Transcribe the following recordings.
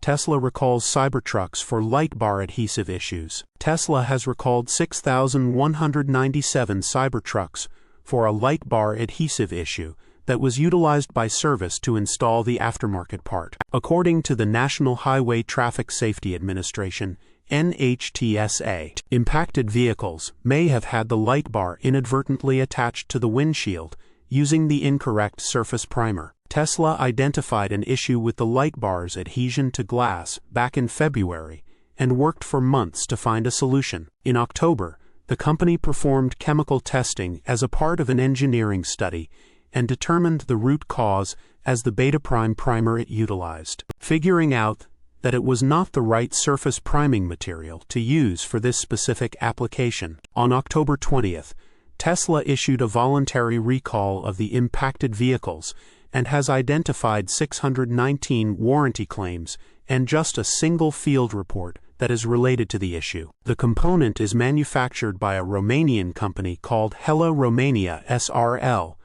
Tesla recalls Cybertrucks for light bar adhesive issues. Tesla has recalled 6,197 Cybertrucks for a light bar adhesive issue that was utilized by service to install the aftermarket part. According to the National Highway Traffic Safety Administration, NHTSA, impacted vehicles may have had the light bar inadvertently attached to the windshield using the incorrect surface primer. Tesla identified an issue with the light bar's adhesion to glass back in February and worked for months to find a solution. In October, the company performed chemical testing as a part of an engineering study and determined the root cause as the beta prime primer it utilized. Figuring out that it was not the right surface priming material to use for this specific application. On October 20th, Tesla issued a voluntary recall of the impacted vehicles and has identified 619 warranty claims and just a single field report that is related to the issue. The component is manufactured by a Romanian company called Hella Romania SRL,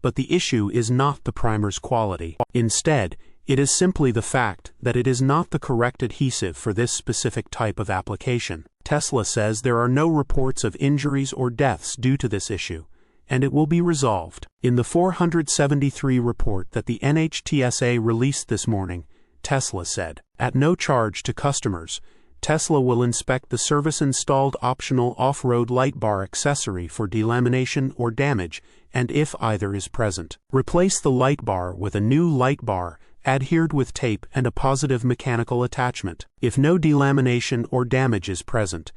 but the issue is not the primer's quality. Instead, it is simply the fact that it is not the correct adhesive for this specific type of application. Tesla says there are no reports of injuries or deaths due to this issue, and it will be resolved. In the 473 report that the NHTSA released this morning, Tesla said, at no charge to customers, Tesla will inspect the service-installed optional off-road light bar accessory for delamination or damage, and if either is present, replace the light bar with a new light bar adhered with tape and a positive mechanical attachment. If no delamination or damage is present,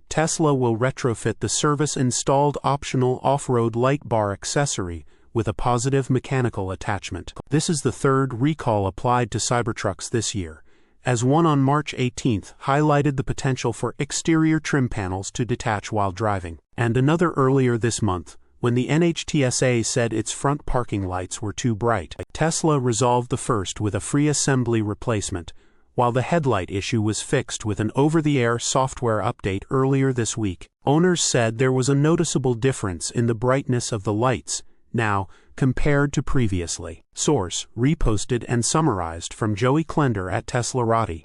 Tesla will retrofit the service-installed optional off-road light bar accessory with a positive mechanical attachment. This is the third recall applied to Cybertrucks this year, as one on March 18th highlighted the potential for exterior trim panels to detach while driving, and another earlier this month, when the NHTSA said its front parking lights were too bright. Tesla resolved the first with a free assembly replacement, while the headlight issue was fixed with an over-the-air software update earlier this week. Owners said there was a noticeable difference in the brightness of the lights now compared to previously. Source: reposted and summarized from Joey Klender at teslarati.